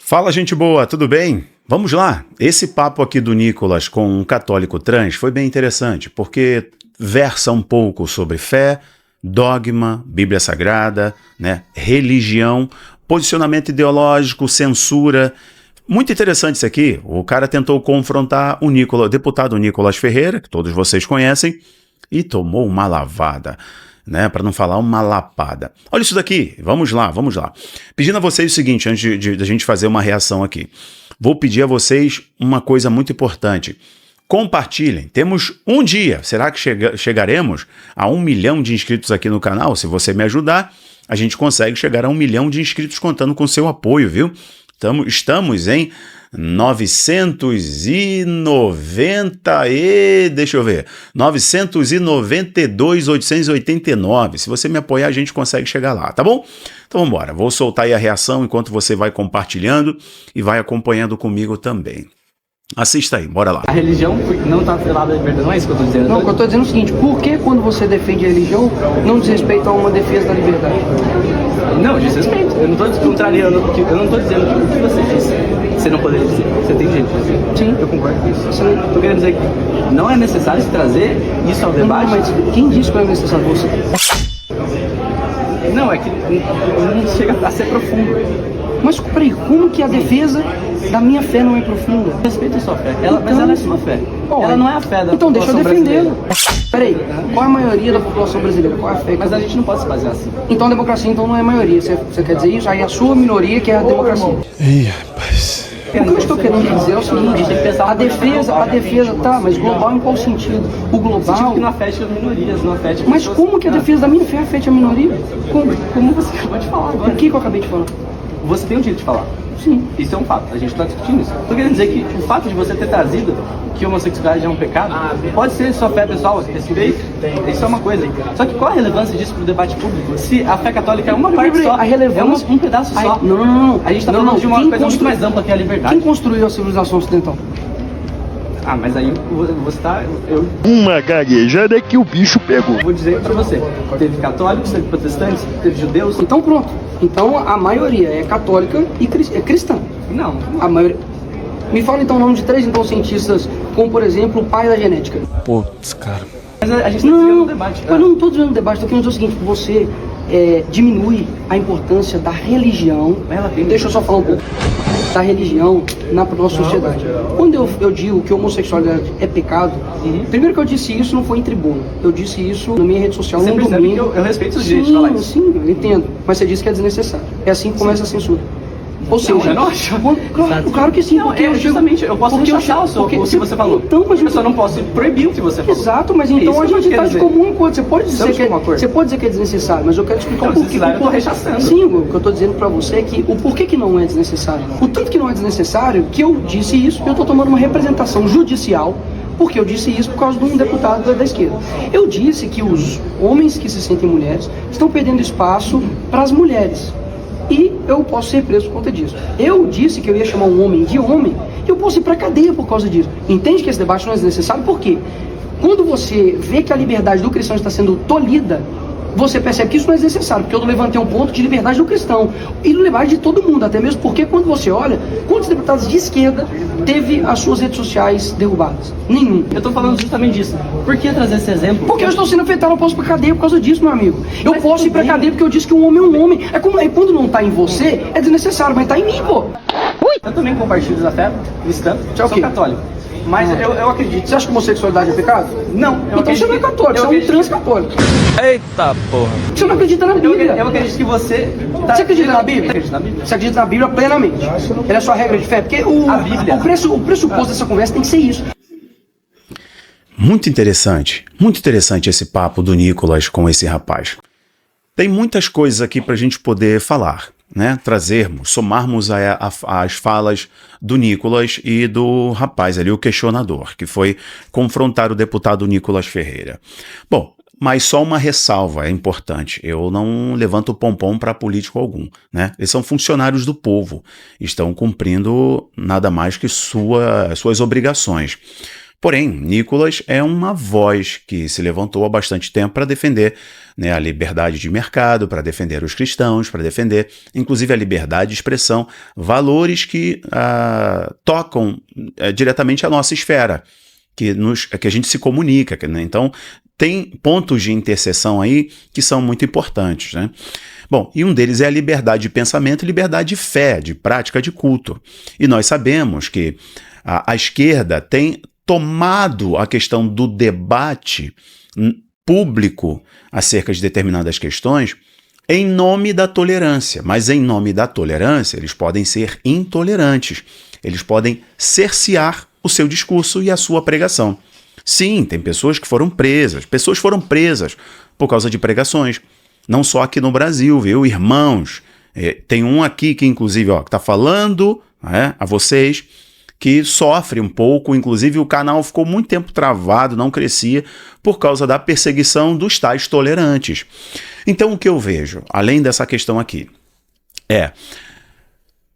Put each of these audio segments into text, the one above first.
Fala, gente boa, tudo bem? Vamos lá. Esse papo aqui do Nicolas com um católico trans foi bem interessante, porque versa um pouco sobre fé, dogma, Bíblia Sagrada, né, religião, posicionamento ideológico, censura. Muito interessante isso aqui. O cara tentou confrontar o deputado Nicolas Ferreira, que todos vocês conhecem, e tomou uma lavada, né, para não falar uma lapada. Olha isso daqui, vamos lá. Pedindo a vocês o seguinte, antes de a gente fazer uma reação aqui. Vou pedir a vocês uma coisa muito importante. Compartilhem. Temos um dia. Será que chegaremos a 1 milhão de inscritos aqui no canal? Se você me ajudar, a gente consegue chegar a 1 milhão de inscritos contando com seu apoio, viu? Estamos em 992.889. Se você me apoiar, a gente consegue chegar lá, tá bom? Então vamos embora. Vou soltar aí a reação enquanto você vai compartilhando e vai acompanhando comigo também. Assista aí, bora lá. A religião não está atrelada à liberdade, não é isso que eu estou dizendo? Não, o que eu estou dizendo é o seguinte, por que quando você defende a religião, não diz respeito a uma defesa da liberdade? Não, diz respeito. Eu não estou contrariando, eu não estou dizendo que o que você disse, você não poderia dizer. Você tem direito de dizer. Sim, eu concordo com isso. Estou querendo dizer que não é necessário se trazer isso ao debate. Não, mas quem disse que não é necessário você? Não, é que não chega a ser profundo. Mas peraí, como que a defesa da minha fé não é profunda? Respeita a sua fé, mas ela é sua fé. Ela não é a fé da então deixa eu população defendê-la. brasileira. Peraí, qual é a maioria da população brasileira? Qual é a fé? Mas a gente não pode se basear assim. Então a democracia então não é a maioria, você quer dizer isso? Aí a sua minoria que é a democracia. Ih, rapaz. O que eu estou querendo dizer é o seguinte, a defesa, tá, mas global em qual sentido? O global... que não afete as minorias, não afete... Mas como que a defesa da minha fé afeta a minoria? Como você acabou de falar agora? O que eu acabei de falar? Você tem o direito de falar. Sim. Isso é um fato, a gente está discutindo isso. Estou querendo dizer que o fato de você ter trazido que homossexualidade é um pecado, pode ser sua fé pessoal, respeito, isso é uma coisa. Só que qual a relevância disso para o debate público? Se a fé católica é uma parte só, a relevância... é um pedaço só. Não. A gente está falando de uma coisa muito mais ampla que a liberdade. Quem construiu a civilização ocidental? Ah, mas aí você tá... Uma gaguejada que o bicho pegou. Vou dizer pra você, teve católicos, teve protestantes, teve judeus... Então pronto. Então a maioria é católica e cristã. Não. A maioria... Me fala então o nome de 3 então, cientistas, como por exemplo o pai da genética. Putz, cara. Mas a gente tá desviando o debate. Eu não estou desviando o debate, estou querendo dizer o seguinte, você diminui a importância da religião. Deixa eu só falar um pouco. Da religião na nossa sociedade. Quando eu digo que homossexualidade é pecado, primeiro que eu disse isso não foi em tribuna, eu disse isso na minha rede social no domingo. Eu respeito os direitos de falar isso. Sim, eu entendo, mas você disse que é desnecessário. É assim que começa a censura. Ou seja, eu não acho. Claro que sim, não, porque justamente, eu posso rechazar o que você falou. Então, mas eu só não posso proibir o que você falou. Exato, mas então a gente está de comum acordo. Você pode dizer que é desnecessário, mas eu quero explicar o porquê. Eu estou rechaçando. Sim, o que eu estou dizendo para você é que o porquê que não é desnecessário. O tanto que não é desnecessário, que eu disse isso, eu estou tomando uma representação judicial, porque eu disse isso por causa de um deputado da esquerda. Eu disse que os homens que se sentem mulheres estão perdendo espaço para as mulheres. E eu posso ser preso por conta disso. Eu disse que eu ia chamar um homem de homem e eu posso ir para a cadeia por causa disso. Entende que esse debate não é desnecessário? Por quê? Quando você vê que a liberdade do cristão está sendo tolhida, você percebe que isso não é desnecessário, porque eu levantei um ponto de liberdade do cristão e liberdade de todo mundo, até mesmo porque quando você olha, quantos deputados de esquerda teve as suas redes sociais derrubadas? Nenhum. Eu estou falando justamente disso. Por que trazer esse exemplo? Porque eu estou sendo afetado, eu posso ir pra cadeia por causa disso, meu amigo. Eu posso ir pra cadeia porque eu disse que um homem é um homem. É como quando não tá em você, é desnecessário, mas tá em mim, pô. Eu também compartilho da fé cristã, sou católico. Mas eu acredito. Você acha que homossexualidade é pecado? Não. Então você não é católico, você é um transcatólico. Eita porra. Você não acredita na Bíblia. Eu acredito que você... Você acredita na Bíblia? Acredito na Bíblia. Você acredita na Bíblia plenamente. Ela é a sua regra de fé. Porque a Bíblia. O pressuposto dessa conversa tem que ser isso. Muito interessante esse papo do Nicolas com esse rapaz. Tem muitas coisas aqui para a gente poder falar, né? Trazermos, somarmos as falas do Nicolas e do rapaz ali, o questionador, que foi confrontar o deputado Nicolas Ferreira. Bom, mas só uma ressalva é importante. Eu não levanto pompom para político algum, né? Eles são funcionários do povo, estão cumprindo nada mais que suas obrigações. Porém, Nicolas é uma voz que se levantou há bastante tempo para defender, né, a liberdade de mercado, para defender os cristãos, para defender, inclusive, a liberdade de expressão, valores que tocam diretamente a nossa esfera, que a gente se comunica, né? Então, tem pontos de interseção aí que são muito importantes, né? Bom, e um deles é a liberdade de pensamento e liberdade de fé, de prática de culto. E nós sabemos que a esquerda tem tomado a questão do debate público acerca de determinadas questões em nome da tolerância. Mas em nome da tolerância, eles podem ser intolerantes. Eles podem cercear o seu discurso e a sua pregação. Sim, tem pessoas que foram presas. Pessoas foram presas por causa de pregações. Não só aqui no Brasil, viu? Irmãos, tem um aqui que, inclusive, está falando a vocês que sofre um pouco, inclusive o canal ficou muito tempo travado, não crescia, por causa da perseguição dos tais tolerantes. Então, o que eu vejo, além dessa questão aqui,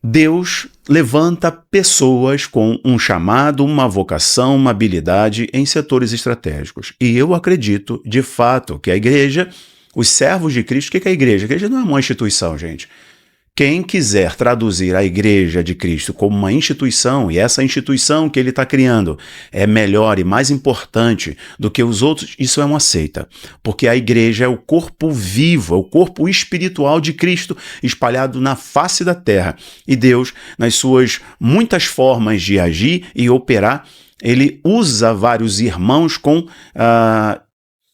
Deus levanta pessoas com um chamado, uma vocação, uma habilidade em setores estratégicos. E eu acredito, de fato, que a igreja, os servos de Cristo, o que é a igreja? A igreja não é uma instituição, gente. Quem quiser traduzir a Igreja de Cristo como uma instituição, e essa instituição que ele está criando é melhor e mais importante do que os outros, isso é uma seita. Porque a Igreja é o corpo vivo, é o corpo espiritual de Cristo espalhado na face da terra. E Deus, nas suas muitas formas de agir e operar, ele usa vários irmãos com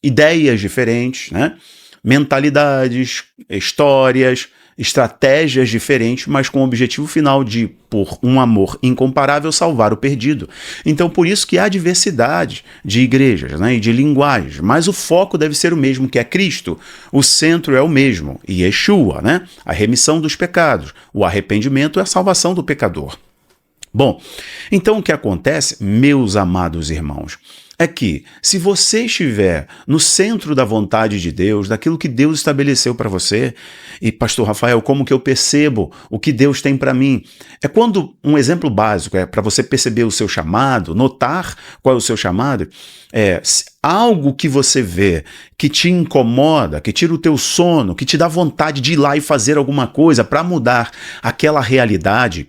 ideias diferentes, né? Mentalidades, histórias, estratégias diferentes, mas com o objetivo final de, por um amor incomparável, salvar o perdido. Então, por isso que há diversidade de igrejas, né, e de linguagens, mas o foco deve ser o mesmo, que é Cristo. O centro é o mesmo, e Yeshua, né, a remissão dos pecados, o arrependimento é a salvação do pecador. Bom, então o que acontece, meus amados irmãos, é que se você estiver no centro da vontade de Deus, daquilo que Deus estabeleceu para você, e pastor Rafael, como que eu percebo o que Deus tem para mim? É quando, um exemplo básico, para você perceber o seu chamado, notar qual é o seu chamado, algo que você vê que te incomoda, que tira o teu sono, que te dá vontade de ir lá e fazer alguma coisa para mudar aquela realidade.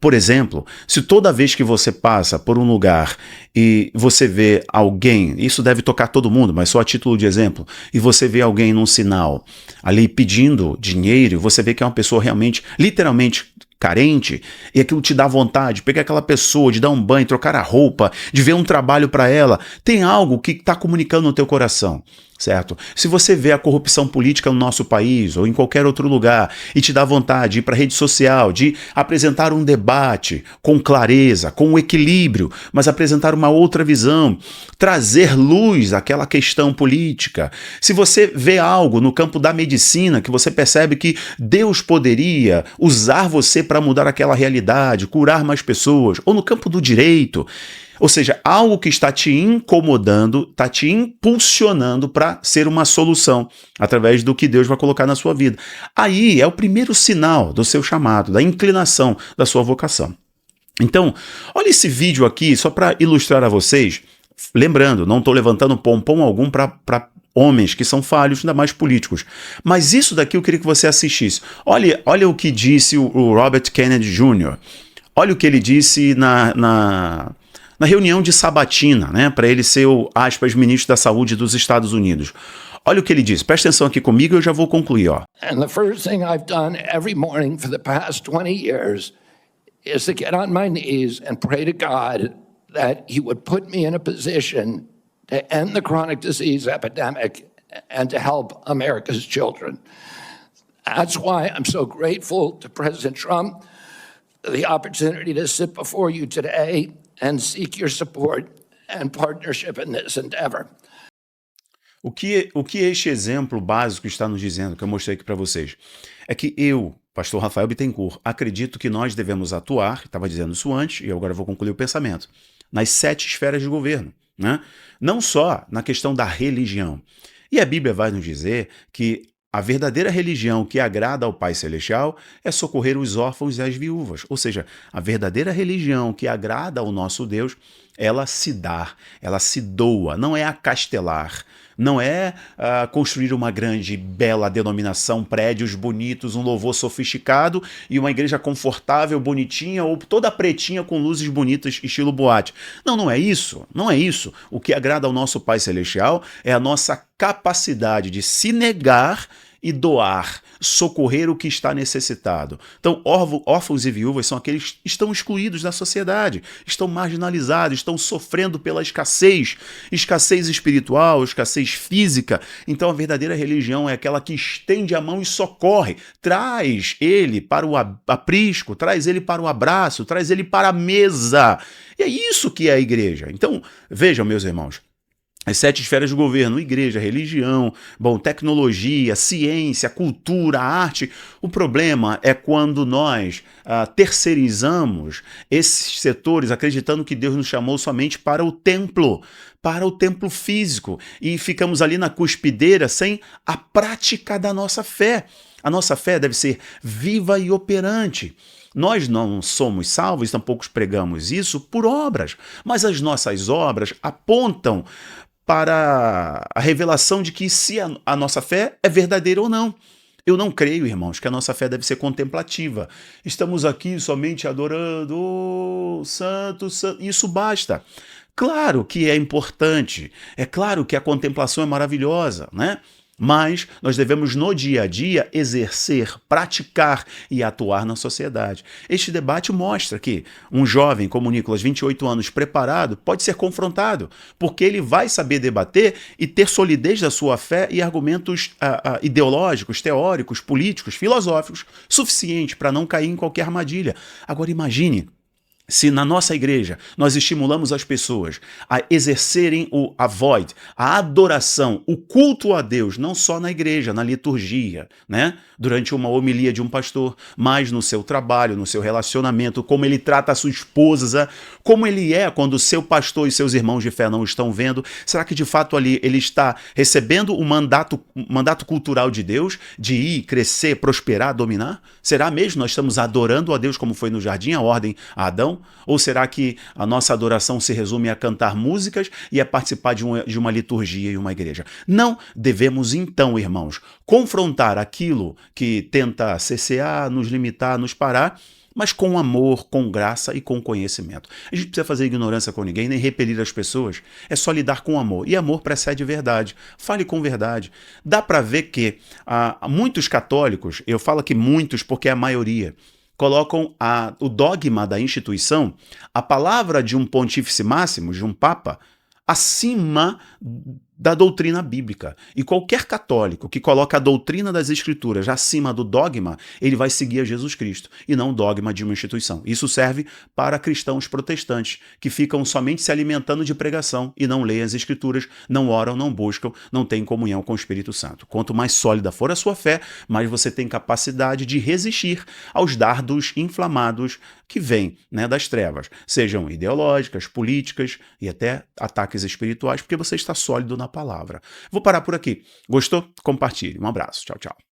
Por exemplo, se toda vez que você passa por um lugar e você vê alguém, isso deve tocar todo mundo, mas só a título de exemplo, e você vê alguém num sinal ali pedindo dinheiro, você vê que é uma pessoa realmente, literalmente carente, e aquilo te dá vontade de pegar aquela pessoa, de dar um banho, trocar a roupa, de ver um trabalho para ela, tem algo que está comunicando no teu coração. Certo? Se você vê a corrupção política no nosso país ou em qualquer outro lugar e te dá vontade de ir para a rede social, de apresentar um debate com clareza, com equilíbrio, mas apresentar uma outra visão, trazer luz àquela questão política. Se você vê algo no campo da medicina que você percebe que Deus poderia usar você para mudar aquela realidade, curar mais pessoas, ou no campo do direito, ou seja, algo que está te incomodando, está te impulsionando para ser uma solução através do que Deus vai colocar na sua vida. Aí é o primeiro sinal do seu chamado, da inclinação da sua vocação. Então, olha esse vídeo aqui só para ilustrar a vocês. Lembrando, não estou levantando pompom algum para homens que são falhos, ainda mais políticos. Mas isso daqui eu queria que você assistisse. Olha o que disse o Robert Kennedy Jr. Olha o que ele disse na reunião de sabatina, né, para ele ser o, aspas, ministro da Saúde dos Estados Unidos. Olha o que ele diz. Presta atenção aqui comigo e eu já vou concluir, ó. And the first thing I've done every morning for the past 20 years is to get on my knees and pray to God that he would put me in a position to end the chronic disease epidemic and to help America's children. That's why I'm so grateful to President Trump for the opportunity to sit before you today and seek your support and partnership in this endeavor. O que este exemplo básico está nos dizendo, que eu mostrei aqui para vocês, é que eu, pastor Rafael Bittencourt, acredito que nós devemos atuar, estava dizendo isso antes, e agora eu vou concluir o pensamento, nas 7 esferas de governo, né? Não só na questão da religião. E a Bíblia vai nos dizer que a verdadeira religião que agrada ao Pai Celestial é socorrer os órfãos e as viúvas. Ou seja, a verdadeira religião que agrada ao nosso Deus, ela se dá, ela se doa, não é acastelar, não é construir uma grande, bela denominação, prédios bonitos, um louvor sofisticado e uma igreja confortável, bonitinha ou toda pretinha com luzes bonitas, estilo boate. Não, não é isso, não é isso. O que agrada ao nosso Pai Celestial é a nossa capacidade de se negar e doar, socorrer o que está necessitado. Então, órfãos e viúvas são aqueles que estão excluídos da sociedade, estão marginalizados, estão sofrendo pela escassez espiritual, escassez física. Então, a verdadeira religião é aquela que estende a mão e socorre, traz ele para o aprisco, traz ele para o abraço, traz ele para a mesa. E é isso que é a igreja. Então, vejam, meus irmãos, as 7 esferas do governo, igreja, religião, tecnologia, ciência, cultura, arte. O problema é quando nós terceirizamos esses setores acreditando que Deus nos chamou somente para o templo físico, e ficamos ali na cuspideira sem a prática da nossa fé. A nossa fé deve ser viva e operante. Nós não somos salvos, tampouco pregamos isso por obras, mas as nossas obras apontam para a revelação de que se a nossa fé é verdadeira ou não. Eu não creio, irmãos, que a nossa fé deve ser contemplativa. Estamos aqui somente adorando, santo, santo, isso basta. Claro que é importante, é claro que a contemplação é maravilhosa, né? Mas nós devemos, no dia a dia, exercer, praticar e atuar na sociedade. Este debate mostra que um jovem como Nicolas, 28 anos, preparado, pode ser confrontado, porque ele vai saber debater e ter solidez da sua fé e argumentos ideológicos, teóricos, políticos, filosóficos, suficiente para não cair em qualquer armadilha. Agora imagine se na nossa igreja nós estimulamos as pessoas a exercerem a void, a adoração, o culto a Deus, não só na igreja, na liturgia, né? Durante uma homilia de um pastor, mas no seu trabalho, no seu relacionamento, como ele trata a sua esposa, como ele é quando o seu pastor e seus irmãos de fé não estão vendo. Será que de fato ali ele está recebendo o mandato cultural de Deus de ir, crescer, prosperar, dominar? Será mesmo nós estamos adorando a Deus como foi no jardim, a ordem a Adão? Ou será que a nossa adoração se resume a cantar músicas e a participar de uma liturgia e uma igreja? Não devemos então, irmãos, confrontar aquilo que tenta cercear, nos limitar, nos parar, mas com amor, com graça e com conhecimento. A gente não precisa fazer ignorância com ninguém, nem repelir as pessoas, é só lidar com amor. E amor precede verdade. Fale com verdade. Dá para ver que muitos católicos, eu falo que muitos porque é a maioria, colocam o dogma da instituição, a palavra de um pontífice máximo, de um papa, acima da doutrina bíblica. E qualquer católico que coloca a doutrina das escrituras acima do dogma, ele vai seguir a Jesus Cristo, e não o dogma de uma instituição. Isso serve para cristãos protestantes, que ficam somente se alimentando de pregação e não leem as escrituras, não oram, não buscam, não têm comunhão com o Espírito Santo. Quanto mais sólida for a sua fé, mais você tem capacidade de resistir aos dardos inflamados que vêm, né, das trevas, sejam ideológicas, políticas e até ataques espirituais, porque você está sólido na palavra. Vou parar por aqui. Gostou? Compartilhe. Um abraço. Tchau, tchau.